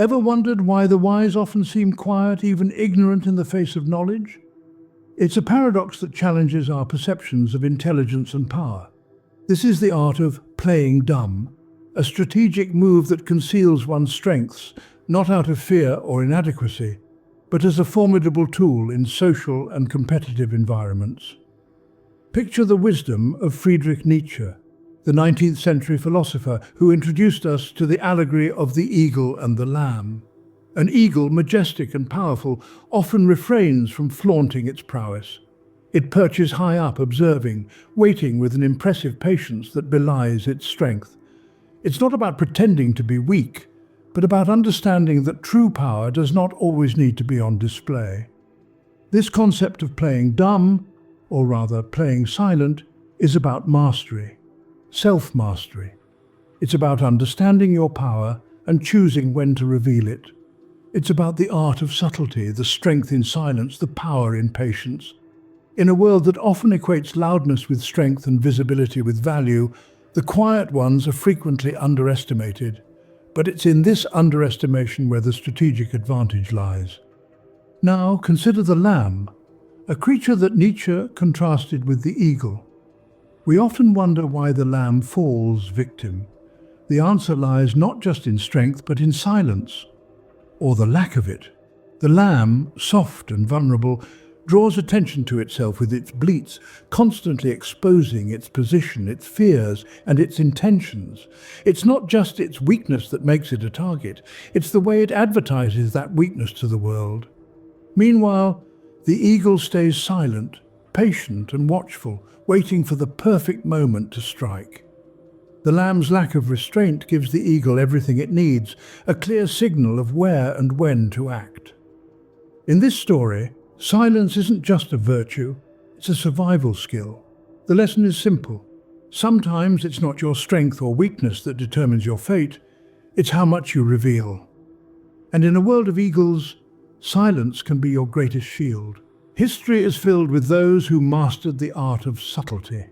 Ever wondered why the wise often seem quiet, even ignorant in the face of knowledge? It's a paradox that challenges our perceptions of intelligence and power. This is the art of playing dumb, a strategic move that conceals one's strengths, not out of fear or inadequacy, but as a formidable tool in social and competitive environments. Picture the wisdom of Friedrich Nietzsche, the 19th century philosopher who introduced us to the allegory of the eagle and the lamb. An eagle, majestic and powerful, often refrains from flaunting its prowess. It perches high up, observing, waiting with an impressive patience that belies its strength. It's not about pretending to be weak, but about understanding that true power does not always need to be on display. This concept of playing dumb, or rather playing silent, is about mastery, self-mastery. It's about understanding your power and choosing when to reveal it. It's about the art of subtlety, the strength in silence, the power in patience. In a world that often equates loudness with strength and visibility with value, the quiet ones are frequently underestimated. But it's in this underestimation where the strategic advantage lies. Now consider the lamb, a creature that Nietzsche contrasted with the eagle. We often wonder why the lamb falls victim. The answer lies not just in strength, but in silence, or the lack of it. The lamb, soft and vulnerable, draws attention to itself with its bleats, constantly exposing its position, its fears, and its intentions. It's not just its weakness that makes it a target, it's the way it advertises that weakness to the world. Meanwhile, the eagle stays silent, patient and watchful, waiting for the perfect moment to strike. The lamb's lack of restraint gives the eagle everything it needs, a clear signal of where and when to act. In this story, silence isn't just a virtue, it's a survival skill. The lesson is simple. Sometimes it's not your strength or weakness that determines your fate, it's how much you reveal. And in a world of eagles, silence can be your greatest shield. History is filled with those who mastered the art of subtlety.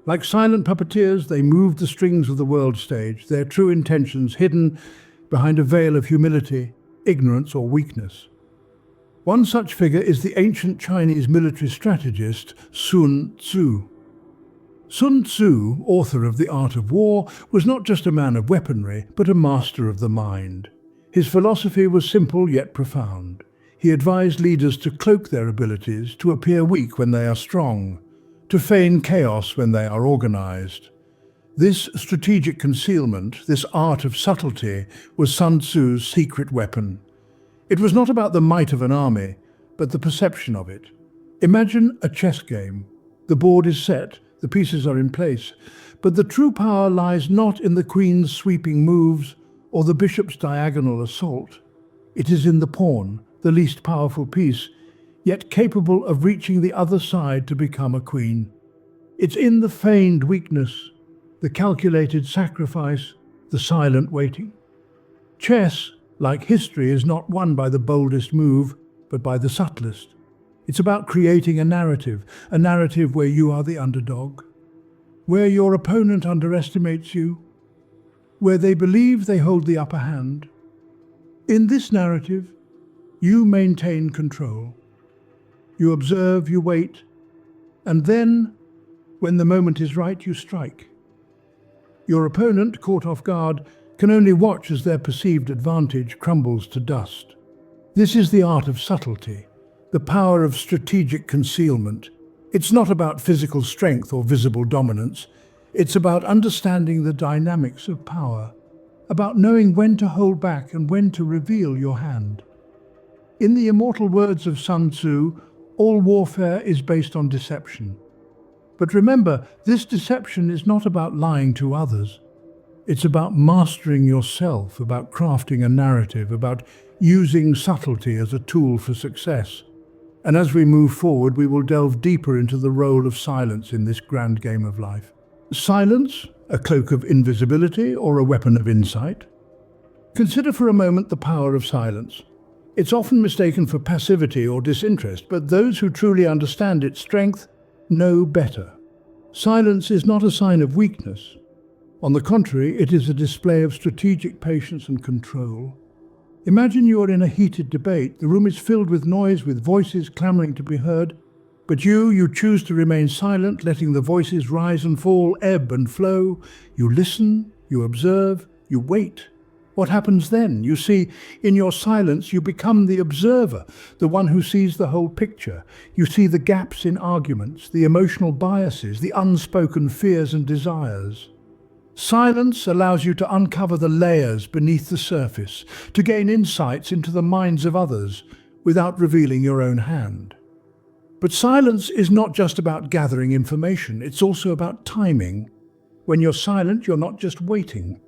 Like silent puppeteers, they moved the strings of the world stage, their true intentions hidden behind a veil of humility, ignorance, or weakness. One such figure is the ancient Chinese military strategist Sun Tzu. Sun Tzu, author of The Art of War, was not just a man of weaponry, but a master of the mind. His philosophy was simple yet profound. He advised leaders to cloak their abilities, to appear weak when they are strong, to feign chaos when they are organized. This strategic concealment, this art of subtlety, was Sun Tzu's secret weapon. It was not about the might of an army, but the perception of it. Imagine a chess game. The board is set, the pieces are in place, but the true power lies not in the queen's sweeping moves or the bishop's diagonal assault. It is in the pawn, the least powerful piece, yet capable of reaching the other side to become a queen. It's in the feigned weakness, the calculated sacrifice, the silent waiting. Chess, like history, is not won by the boldest move, but by the subtlest. It's about creating a narrative where you are the underdog, where your opponent underestimates you, where they believe they hold the upper hand. In this narrative, you maintain control. You observe, you wait, and then, when the moment is right, you strike. Your opponent, caught off guard, can only watch as their perceived advantage crumbles to dust. This is the art of subtlety, the power of strategic concealment. It's not about physical strength or visible dominance. It's about understanding the dynamics of power, about knowing when to hold back and when to reveal your hand. In the immortal words of Sun Tzu, all warfare is based on deception. But remember, this deception is not about lying to others. It's about mastering yourself, about crafting a narrative, about using subtlety as a tool for success. And as we move forward, we will delve deeper into the role of silence in this grand game of life. Silence, a cloak of invisibility or a weapon of insight? Consider for a moment the power of silence. It's often mistaken for passivity or disinterest, but those who truly understand its strength know better. Silence is not a sign of weakness. On the contrary, it is a display of strategic patience and control. Imagine you are in a heated debate. The room is filled with noise, with voices clamoring to be heard. But you choose to remain silent, letting the voices rise and fall, ebb and flow. You listen, you observe, you wait. What happens then? You see, in your silence, you become the observer, the one who sees the whole picture. You see the gaps in arguments, the emotional biases, the unspoken fears and desires. Silence allows you to uncover the layers beneath the surface, to gain insights into the minds of others without revealing your own hand. But silence is not just about gathering information, it's also about timing. When you're silent, you're not just waiting.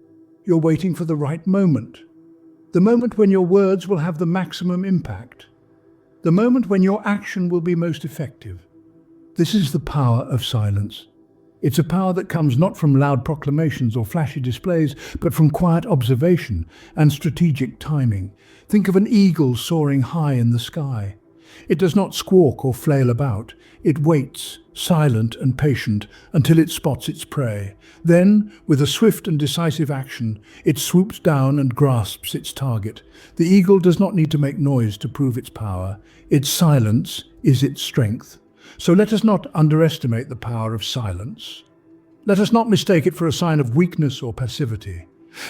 You're waiting for the right moment. The moment when your words will have the maximum impact. The moment when your action will be most effective. This is the power of silence. It's a power that comes not from loud proclamations or flashy displays, but from quiet observation and strategic timing. Think of an eagle soaring high in the sky. It does not squawk or flail about. It waits, silent and patient, until it spots its prey. Then, with a swift and decisive action, it swoops down and grasps its target. The eagle does not need to make noise to prove its power. Its silence is its strength. So let us not underestimate the power of silence. Let us not mistake it for a sign of weakness or passivity.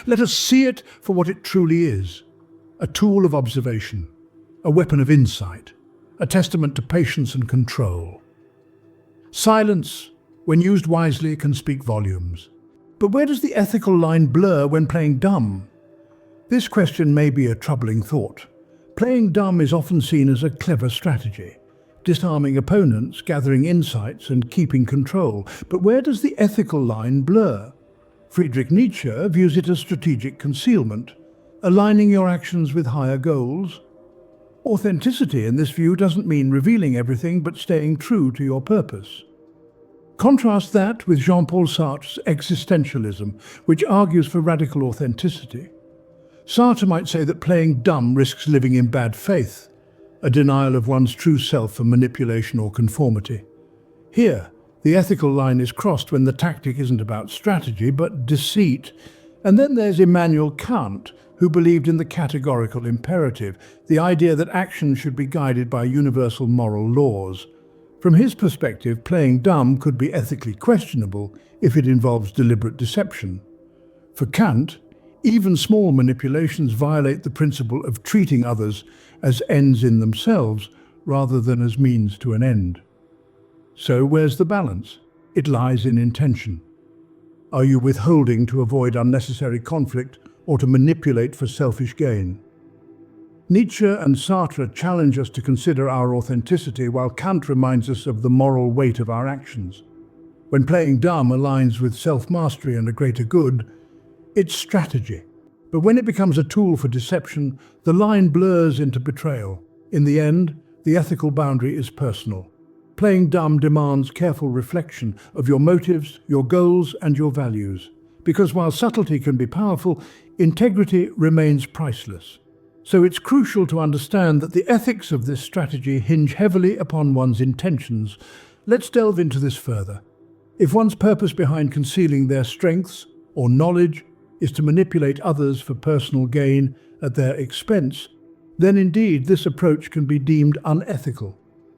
Let us see it for what it truly is: a tool of observation, a weapon of insight, a testament to patience and control. Silence, when used wisely, can speak volumes. But where does the ethical line blur when playing dumb? This question may be a troubling thought. Playing dumb is often seen as a clever strategy, disarming opponents, gathering insights, and keeping control. But where does the ethical line blur? Friedrich Nietzsche views it as strategic concealment, aligning your actions with higher goals. Authenticity in this view doesn't mean revealing everything, but staying true to your purpose. Contrast that with Jean-Paul Sartre's existentialism, which argues for radical authenticity. Sartre might say that playing dumb risks living in bad faith, a denial of one's true self for manipulation or conformity. Here, the ethical line is crossed when the tactic isn't about strategy, but deceit. And then there's Immanuel Kant, who believed in the categorical imperative, the idea that action should be guided by universal moral laws. From his perspective, playing dumb could be ethically questionable if it involves deliberate deception. For Kant, even small manipulations violate the principle of treating others as ends in themselves rather than as means to an end. So where's the balance? It lies in intention. Are you withholding to avoid unnecessary conflict or to manipulate for selfish gain? Nietzsche and Sartre challenge us to consider our authenticity, while Kant reminds us of the moral weight of our actions. When playing dumb aligns with self-mastery and a greater good, it's strategy. But when it becomes a tool for deception, the line blurs into betrayal. In the end, the ethical boundary is personal. Playing dumb demands careful reflection of your motives, your goals, and your values. Because while subtlety can be powerful, integrity remains priceless. So it's crucial to understand that the ethics of this strategy hinge heavily upon one's intentions. Let's delve into this further. If one's purpose behind concealing their strengths or knowledge is to manipulate others for personal gain at their expense, then indeed this approach can be deemed unethical.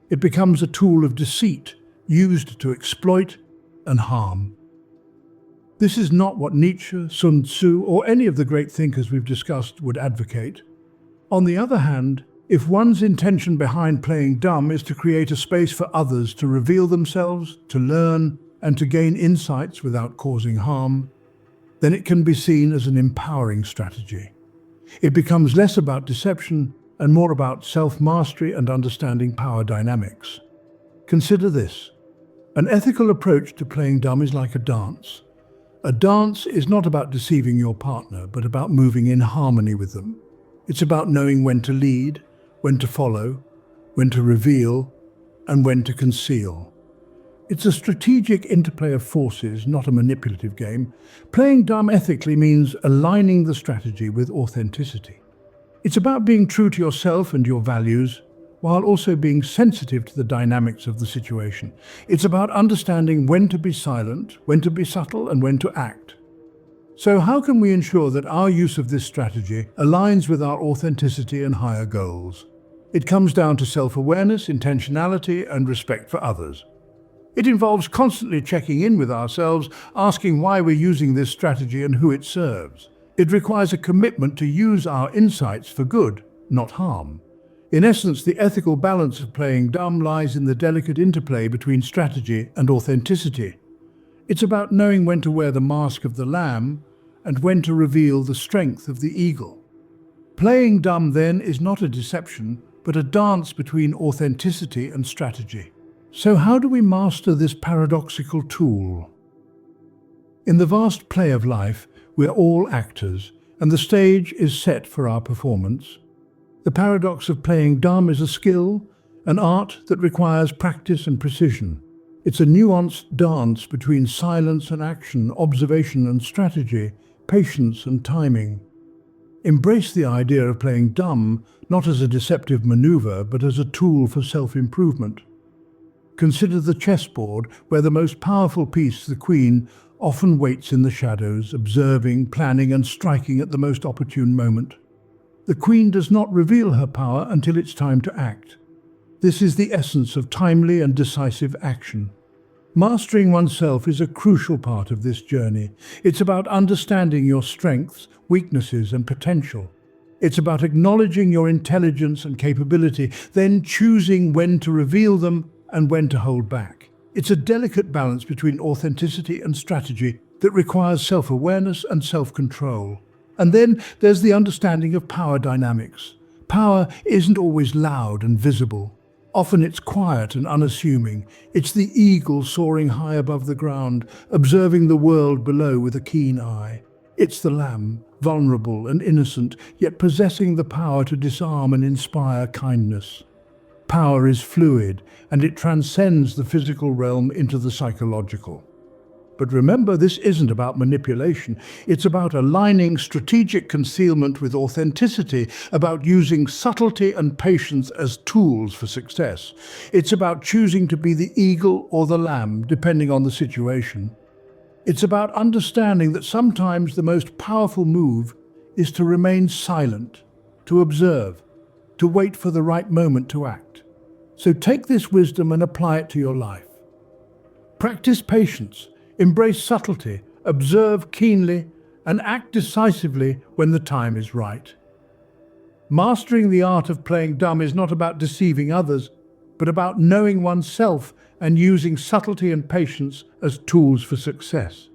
It becomes a tool of deceit, used to exploit and harm. This is not what Nietzsche, Sun Tzu, or any of the great thinkers we've discussed would advocate. On the other hand, if one's intention behind playing dumb is to create a space for others to reveal themselves, to learn, and to gain insights without causing harm, then it can be seen as an empowering strategy. It becomes less about deception and more about self-mastery and understanding power dynamics. Consider this. An ethical approach to playing dumb is like a dance. A dance is not about deceiving your partner, but about moving in harmony with them. It's about knowing when to lead, when to follow, when to reveal, and when to conceal. It's a strategic interplay of forces, not a manipulative game. Playing dumb ethically means aligning the strategy with authenticity. It's about being true to yourself and your values, while also being sensitive to the dynamics of the situation. It's about understanding when to be silent, when to be subtle, and when to act. So how can we ensure that our use of this strategy aligns with our authenticity and higher goals? It comes down to self-awareness, intentionality, and respect for others. It involves constantly checking in with ourselves, asking why we're using this strategy and who it serves. It requires a commitment to use our insights for good, not harm. In essence, the ethical balance of playing dumb lies in the delicate interplay between strategy and authenticity. It's about knowing when to wear the mask of the lamb and when to reveal the strength of the eagle. Playing dumb, then, is not a deception, but a dance between authenticity and strategy. So how do we master this paradoxical tool? In the vast play of life, we're all actors, and the stage is set for our performance. The paradox of playing dumb is a skill, an art that requires practice and precision. It's a nuanced dance between silence and action, observation and strategy, patience and timing. Embrace the idea of playing dumb not as a deceptive maneuver, but as a tool for self-improvement. Consider the chessboard, where the most powerful piece, the queen, often waits in the shadows, observing, planning and striking at the most opportune moment. The queen does not reveal her power until it's time to act. This is the essence of timely and decisive action. Mastering oneself is a crucial part of this journey. It's about understanding your strengths, weaknesses, and potential. It's about acknowledging your intelligence and capability, then choosing when to reveal them and when to hold back. It's a delicate balance between authenticity and strategy that requires self-awareness and self-control. And then there's the understanding of power dynamics. Power isn't always loud and visible. Often it's quiet and unassuming. It's the eagle soaring high above the ground, observing the world below with a keen eye. It's the lamb, vulnerable and innocent, yet possessing the power to disarm and inspire kindness. Power is fluid, and it transcends the physical realm into the psychological. But remember, this isn't about manipulation. It's about aligning strategic concealment with authenticity, about using subtlety and patience as tools for success. It's about choosing to be the eagle or the lamb, depending on the situation. It's about understanding that sometimes the most powerful move is to remain silent, to observe, to wait for the right moment to act. So take this wisdom and apply it to your life. Practice patience. Embrace subtlety, observe keenly, and act decisively when the time is right. Mastering the art of playing dumb is not about deceiving others, but about knowing oneself and using subtlety and patience as tools for success.